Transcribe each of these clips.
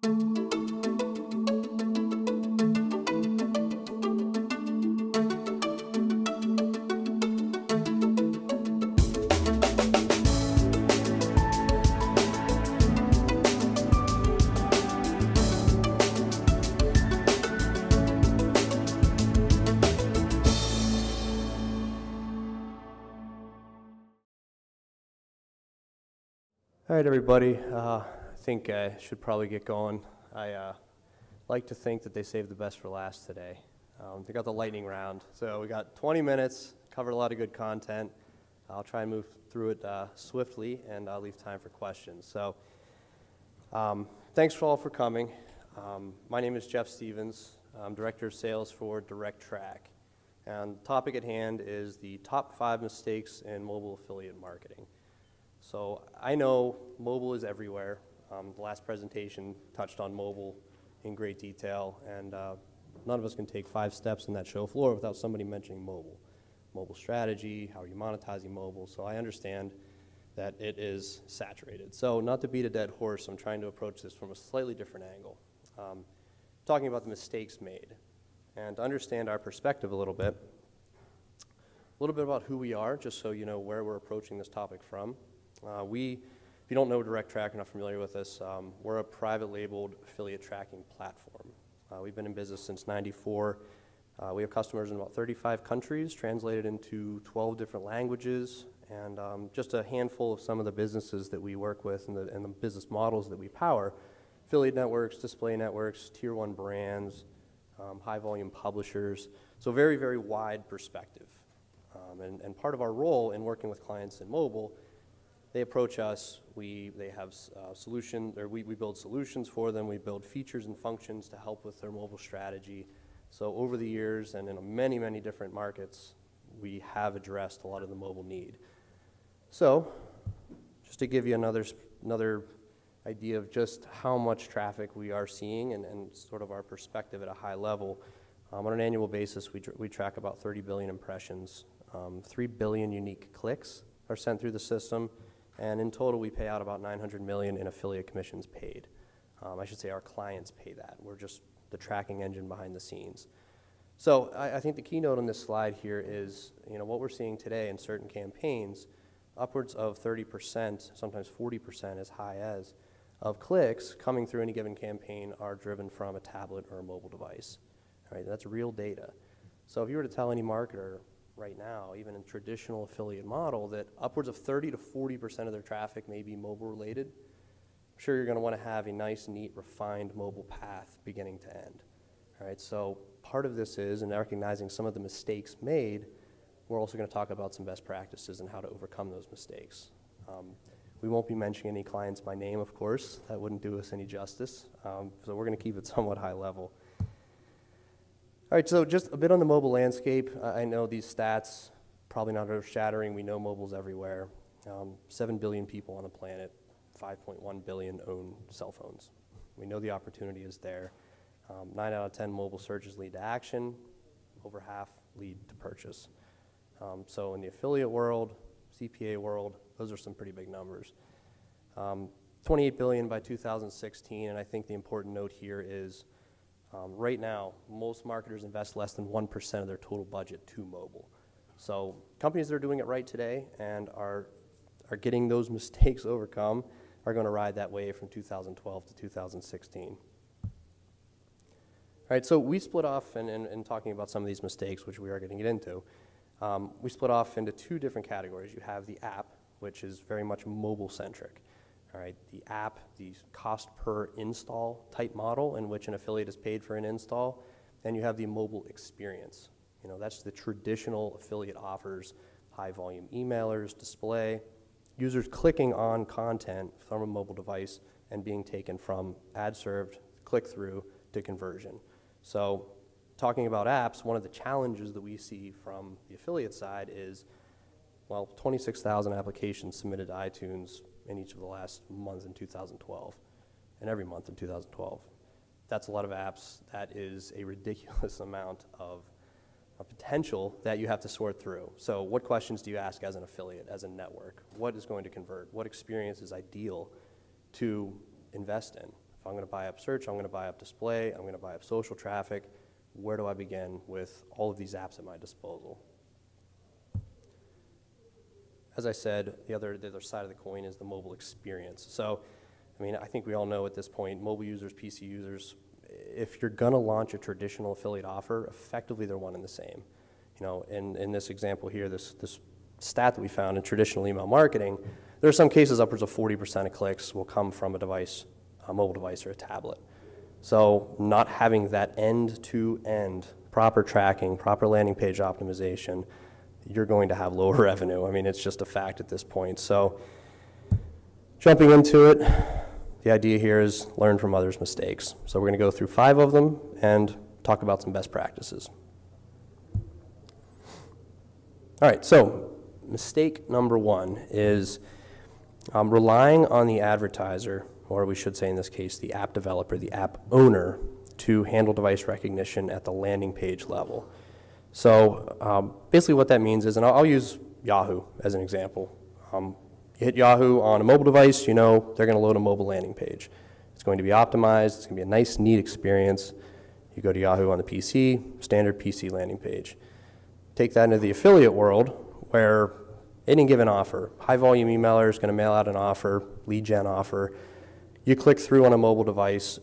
All right, everybody. I think I should probably get going. I like to think that they saved the best for last today. They got the lightning round. So we got 20 minutes, covered a lot of good content. I'll try and move through it swiftly, and I'll leave time for questions. So thanks for all for coming. My name is Jeff Stevens. I'm Director of Sales for DirectTrack. And the topic at hand is the top 5 mistakes in mobile affiliate marketing. So I know mobile is everywhere. The last presentation touched on mobile in great detail, and none of us can take 5 steps in that show floor without somebody mentioning mobile. Mobile strategy, how are you monetizing mobile? So I understand that it is saturated. So not to beat a dead horse, I'm trying to approach this from a slightly different angle. Talking about the mistakes made, and to understand our perspective a little bit about who we are, just so you know where we're approaching this topic from. If you don't know DirectTrack, you're not familiar with us, we're a private labeled affiliate tracking platform. We've been in business since '94. We have customers in about 35 countries, translated into 12 different languages, and just a handful of some of the businesses that we work with and the business models that we power: affiliate networks, display networks, tier 1 brands, high volume publishers. So very, very wide perspective. And part of our role in working with clients in mobile, they approach us, they have we build solutions for them, we build features and functions to help with their mobile strategy. So over the years and in many, many different markets, we have addressed a lot of the mobile need. So just to give you another idea of just how much traffic we are seeing and sort of our perspective at a high level, on an annual basis, we track about 30 billion impressions, 3 billion unique clicks are sent through the system. And in total, we pay out about $900 million in affiliate commissions paid. I should say our clients pay that. We're just the tracking engine behind the scenes. So I think the keynote on this slide here is, what we're seeing today in certain campaigns, upwards of 30%, sometimes 40% as high as, of clicks coming through any given campaign are driven from a tablet or a mobile device. All right, that's real data. So if you were to tell any marketer right now, even in traditional affiliate model, that upwards of 30 to 40% of their traffic may be mobile related, I'm sure you're going to want to have a nice, neat, refined mobile path beginning to end. All right, so part of this is, in recognizing some of the mistakes made, we're also going to talk about some best practices and how to overcome those mistakes. We won't be mentioning any clients by name, of course. That wouldn't do us any justice. So we're going to keep it somewhat high level. All right, so just a bit on the mobile landscape. I know these stats, probably not earth-shattering. We know mobile's everywhere. 7 billion people on the planet, 5.1 billion own cell phones. We know the opportunity is there. 9 out of 10 mobile searches lead to action. Over half lead to purchase. So in the affiliate world, CPA world, those are some pretty big numbers. 28 billion by 2016, and I think the important note here is right now, most marketers invest less than 1% of their total budget to mobile. So companies that are doing it right today and are getting those mistakes overcome are going to ride that wave from 2012 to 2016. All right, so we split off, in talking about some of these mistakes, which we are going to get into, we split off into 2 different categories. You have the app, which is very much mobile-centric. All right, the app, the cost per install type model in which an affiliate is paid for an install, and you have the mobile experience. That's the traditional affiliate offers, high volume emailers, display, users clicking on content from a mobile device and being taken from ad served, click through to conversion. So talking about apps, one of the challenges that we see from the affiliate side is, 26,000 applications submitted to iTunes in each of the last months in 2012, and every month in 2012. That's a lot of apps. That is a ridiculous amount of potential that you have to sort through. So what questions do you ask as an affiliate, as a network? What is going to convert? What experience is ideal to invest in? If I'm going to buy up search, I'm going to buy up display, I'm going to buy up social traffic. Where do I begin with all of these apps at my disposal? As I said, the other side of the coin is the mobile experience. So, I mean, I think we all know at this point, mobile users, PC users, if you're going to launch a traditional affiliate offer, effectively they're one and the same. You know, in this example here, this stat that we found in traditional email marketing, there are some cases upwards of 40% of clicks will come from a device, a mobile device or a tablet. So not having that end-to-end proper tracking, proper landing page optimization, you're going to have lower revenue. I mean, it's just a fact at this point. So jumping into it, the idea here is learn from others' mistakes. So we're going to go through 5 of them and talk about some best practices. All right, so mistake number 1 is relying on the advertiser, or we should say in this case the app developer, the app owner, to handle device recognition at the landing page level. So basically what that means is, and I'll use Yahoo as an example. You hit Yahoo on a mobile device, you know they're going to load a mobile landing page. It's going to be optimized, it's going to be a nice, neat experience. You go to Yahoo on the PC, standard PC landing page. Take that into the affiliate world where any given offer, high volume emailer is going to mail out an offer, lead gen offer. You click through on a mobile device,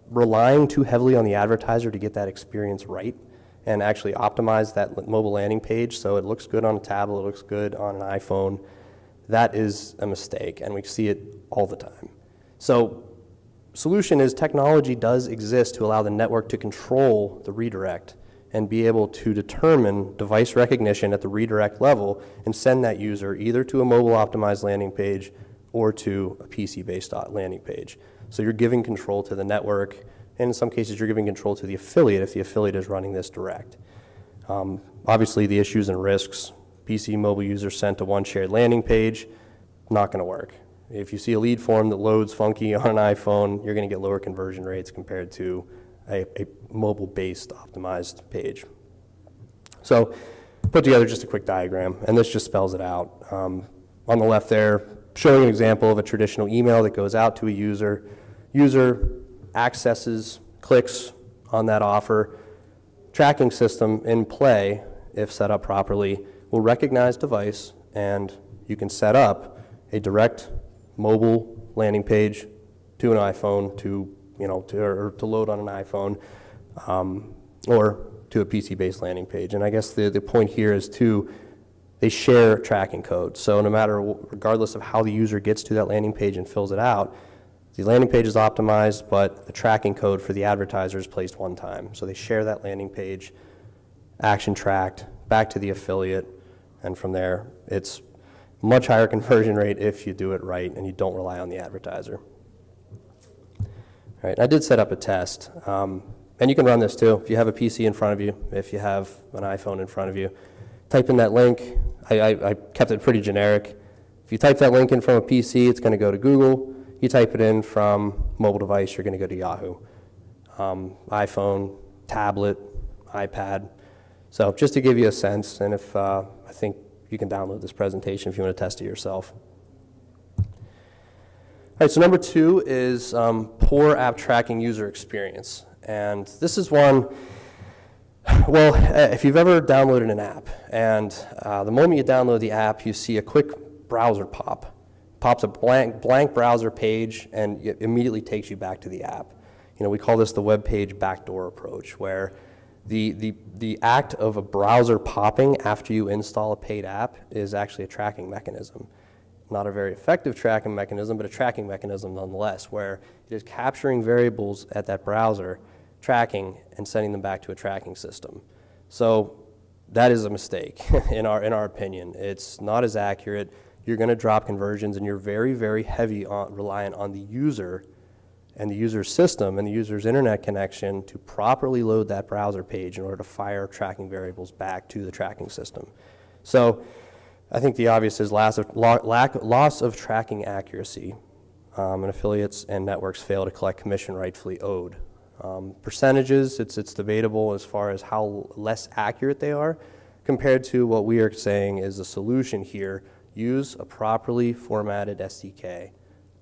relying too heavily on the advertiser to get that experience right and actually optimize that mobile landing page so it looks good on a tablet, it looks good on an iPhone. That is a mistake, and we see it all the time. So solution is technology does exist to allow the network to control the redirect and be able to determine device recognition at the redirect level and send that user either to a mobile optimized landing page or to a PC-based landing page. So you're giving control to the network, and in some cases you're giving control to the affiliate if the affiliate is running this direct. Obviously the issues and risks, PC mobile user sent to one shared landing page, not going to work. If you see a lead form that loads funky on an iPhone, you're going to get lower conversion rates compared to a mobile-based optimized page. So put together just a quick diagram, and this just spells it out. On the left there, showing an example of a traditional email that goes out to a user. User accesses, clicks on that offer. Tracking system in play, if set up properly, will recognize device, and you can set up a direct mobile landing page to an iPhone to load on an iPhone or to a PC-based landing page. And I guess the point here is they share tracking code. So no matter, regardless of how the user gets to that landing page and fills it out, the landing page is optimized, but the tracking code for the advertiser is placed one time. So they share that landing page, action tracked, back to the affiliate, and from there, it's much higher conversion rate if you do it right and you don't rely on the advertiser. All right, I did set up a test, and you can run this too. If you have a PC in front of you, if you have an iPhone in front of you, type in that link. I kept it pretty generic. If you type that link in from a PC, it's going to go to Google. You type it in from mobile device, you're going to go to Yahoo. iPhone, tablet, iPad. So just to give you a sense, and if I think you can download this presentation if you want to test it yourself. All right, so number 2 is poor app tracking user experience. And this is one, well, if you've ever downloaded an app, and the moment you download the app, you see a quick browser pops a blank browser page, and it immediately takes you back to the app. You know, we call this the web page backdoor approach, where the act of a browser popping after you install a paid app is actually a tracking mechanism. Not a very effective tracking mechanism, but a tracking mechanism nonetheless, where it is capturing variables at that browser, tracking, and sending them back to a tracking system. So that is a mistake in our opinion. It's not as accurate. You're going to drop conversions, and you're very, very heavy reliant on the user and the user's system and the user's internet connection to properly load that browser page in order to fire tracking variables back to the tracking system. So I think the obvious is loss of tracking accuracy, and affiliates and networks fail to collect commission rightfully owed. Percentages, it's debatable as far as how less accurate they are compared to what we are saying is the solution here. Use a properly formatted SDK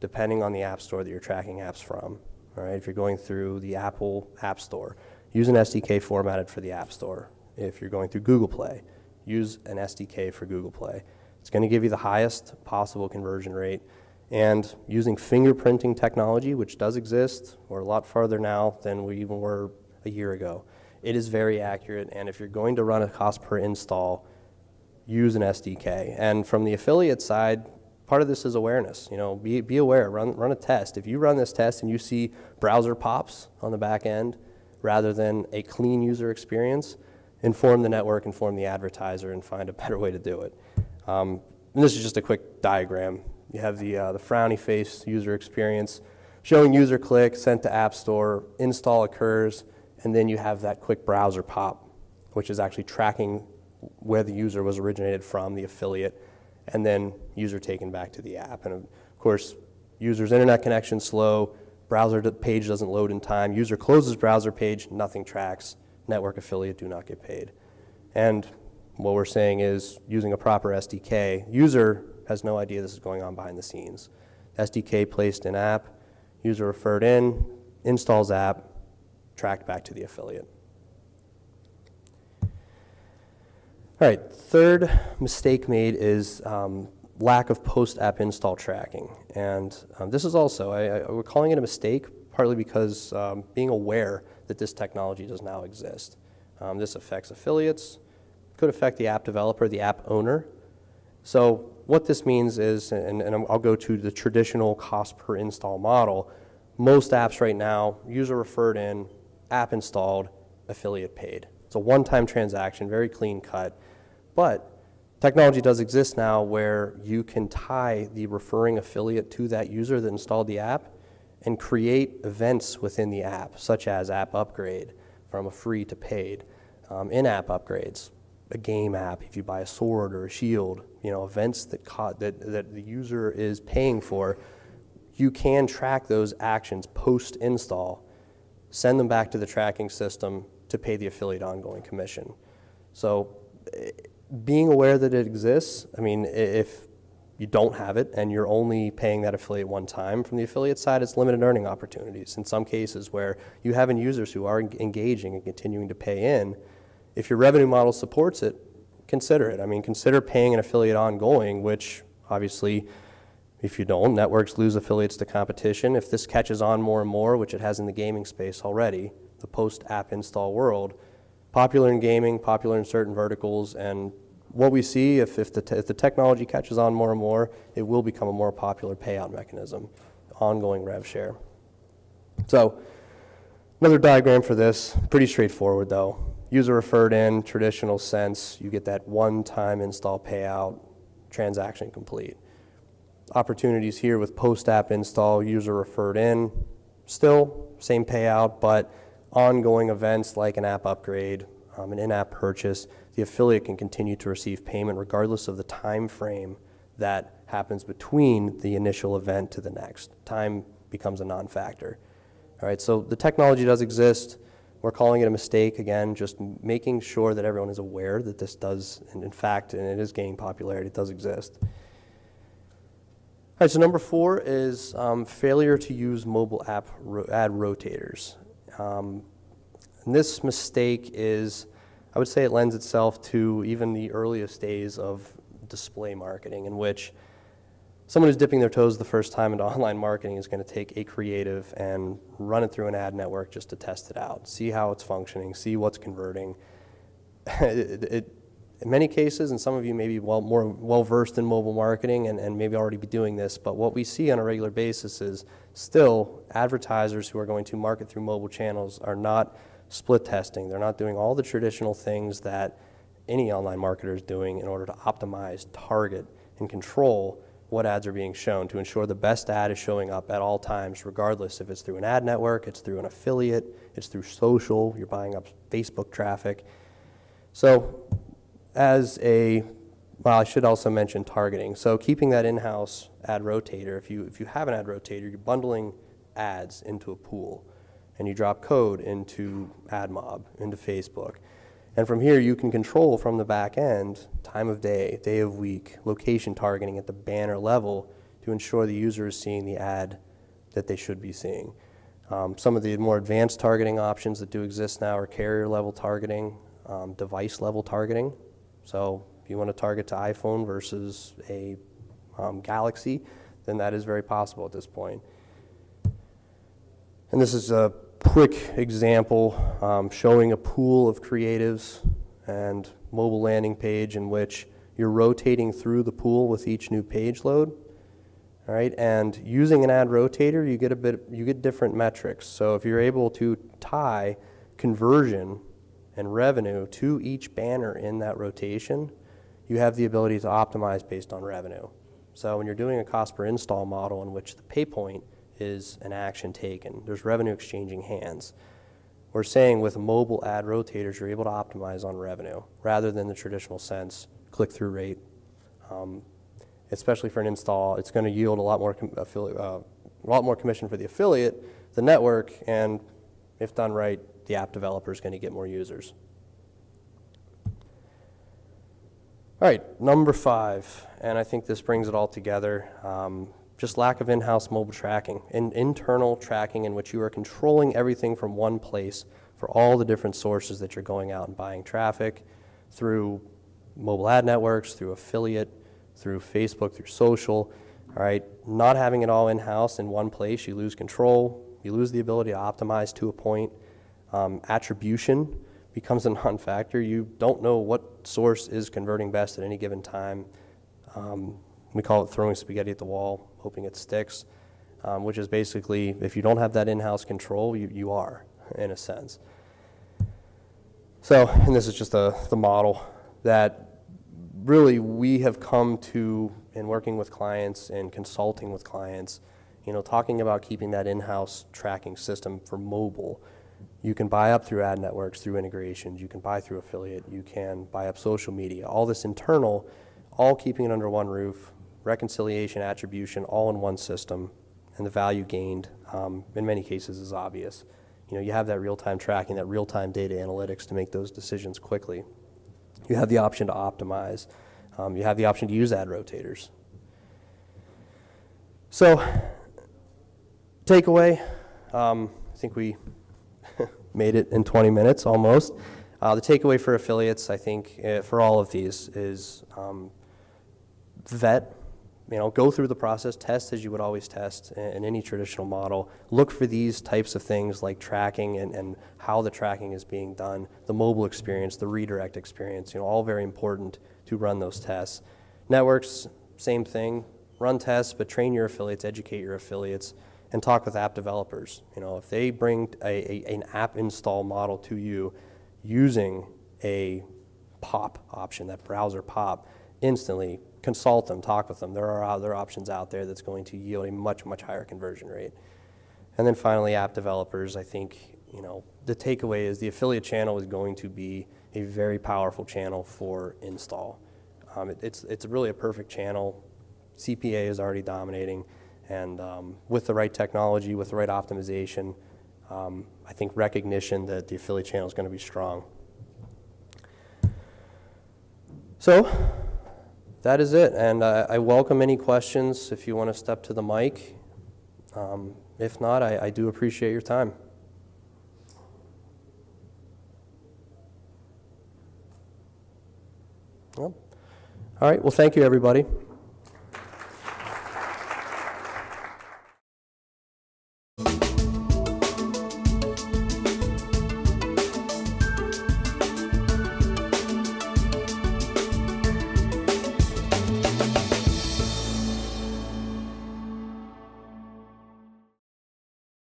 depending on the app store that you're tracking apps from. all right? If you're going through the Apple App Store, use an SDK formatted for the App Store. If you're going through Google Play, use an SDK for Google Play. It's going to give you the highest possible conversion rate. And using fingerprinting technology, which does exist, we're a lot farther now than we even were a year ago. It is very accurate, and if you're going to run a cost per install, use an SDK. And from the affiliate side, part of this is awareness. You know, be aware, run a test. If you run this test and you see browser pops on the back end rather than a clean user experience, inform the network, inform the advertiser, and find a better way to do it. And this is just a quick diagram. You have the frowny face user experience showing user click, sent to App Store, install occurs, and then you have that quick browser pop, which is actually tracking where the user was originated from, the affiliate, and then user taken back to the app. And of course, user's internet connection slow, browser page doesn't load in time, user closes browser page, nothing tracks, network affiliate do not get paid. And what we're saying is, using a proper SDK, user has no idea this is going on behind the scenes. SDK placed in app, user referred in, installs app, tracked back to the affiliate. All right, third mistake made is lack of post-app install tracking. And this is also, we're calling it a mistake partly because being aware that this technology does now exist. This affects affiliates, could affect the app developer, the app owner. So what this means is, and I'll go to the traditional cost per install model, most apps right now, user referred in, app installed, affiliate paid. It's a one-time transaction, very clean cut. But technology does exist now where you can tie the referring affiliate to that user that installed the app and create events within the app, such as app upgrade from a free to paid, in-app upgrades, a game app, if you buy a sword or a shield, you know, events that the user is paying for, you can track those actions post-install, send them back to the tracking system to pay the affiliate ongoing commission. So being aware that it exists, I mean, if you don't have it and you're only paying that affiliate one time from the affiliate side, it's limited earning opportunities. In some cases where you have users who are engaging and continuing to pay in, if your revenue model supports it, consider it. I mean, consider paying an affiliate ongoing, which obviously, if you don't, networks lose affiliates to competition. If this catches on more and more, which it has in the gaming space already, the post-app install world, popular in gaming, popular in certain verticals, and what we see, if the technology catches on more and more, it will become a more popular payout mechanism, ongoing rev share. So, another diagram for this, pretty straightforward though. User referred in, traditional sense, you get that one-time install payout, transaction complete. Opportunities here with post-app install, user referred in, still same payout, but ongoing events like an app upgrade, an in-app purchase, the affiliate can continue to receive payment regardless of the time frame that happens between the initial event to the next. Time becomes a non-factor. All right, so the technology does exist. We're calling it a mistake, again, just making sure that everyone is aware that this does, and in fact, and it is gaining popularity, it does exist. All right, so number 4 is failure to use mobile app ad rotators. And this mistake is, I would say it lends itself to even the earliest days of display marketing, in which someone who's dipping their toes the first time into online marketing is going to take a creative and run it through an ad network just to test it out, see how it's functioning, see what's converting. In many cases, and some of you may be more well-versed in mobile marketing and maybe already be doing this, but what we see on a regular basis is still advertisers who are going to market through mobile channels are not split testing. They're not doing all the traditional things that any online marketer is doing in order to optimize, target, and control what ads are being shown to ensure the best ad is showing up at all times, regardless if it's through an ad network, it's through an affiliate, it's through social, you're buying up Facebook traffic. So as well, I should also mention targeting. So keeping that in-house ad rotator, if you have an ad rotator, you're bundling ads into a pool, and you drop code into AdMob, into Facebook. And from here, you can control from the back end, time of day, day of week, location targeting at the banner level to ensure the user is seeing the ad that they should be seeing. Some of the more advanced targeting options that do exist now are carrier level targeting, device level targeting. So if you want to target to iPhone versus a Galaxy, then that is very possible at this point. And this is a quick example showing a pool of creatives and mobile landing page in which you're rotating through the pool with each new page load. All right, and using an ad rotator, you get different metrics. So if you're able to tie conversion and revenue to each banner in that rotation, you have the ability to optimize based on revenue. So when you're doing a cost per install model in which the pay point is an action taken, there's revenue exchanging hands. We're saying with mobile ad rotators, you're able to optimize on revenue rather than the traditional sense, click-through rate. Especially for an install, it's going to yield a lot more commission for the affiliate, the network, and if done right, the app developer is going to get more users. All right, number 5, and I think this brings it all together, just lack of in-house mobile tracking, internal tracking in which you are controlling everything from one place for all the different sources that you're going out and buying traffic through mobile ad networks, through affiliate, through Facebook, through social. All right, not having it all in-house in one place, you lose control, you lose the ability to optimize to a point. Attribution becomes a non-factor. You don't know what source is converting best at any given time. We call it throwing spaghetti at the wall, hoping it sticks, which is basically, if you don't have that in-house control, you are, in a sense. So, and this is just the model that really we have come to in working with clients and consulting with clients, talking about keeping that in-house tracking system for mobile. You can buy up through ad networks, through integrations, you can buy through affiliate, you can buy up social media, all this internal, all keeping it under one roof, reconciliation, attribution, all in one system, and the value gained in many cases is obvious. You have that real-time tracking, that real-time data analytics to make those decisions quickly. You have the option to optimize. You have the option to use ad rotators. So, takeaway, I think we made it in 20 minutes almost. The takeaway for affiliates, I think, for all of these is vet, go through the process, test as you would always test in any traditional model. Look for these types of things like tracking and how the tracking is being done, the mobile experience, the redirect experience, all very important to run those tests. Networks, same thing. Run tests, but train your affiliates, educate your affiliates, and talk with app developers. If they bring an app install model to you using a POP option, that browser POP, instantly consult them, talk with them. There are other options out there that's going to yield a much, much higher conversion rate. And then finally, app developers, I think, the takeaway is the affiliate channel is going to be a very powerful channel for install. It's really a perfect channel. CPA is already dominating, and with the right technology, with the right optimization, I think recognition that the affiliate channel is going to be strong. So that is it, and I welcome any questions if you want to step to the mic. If not, I do appreciate your time. Well, all right, well, thank you, everybody.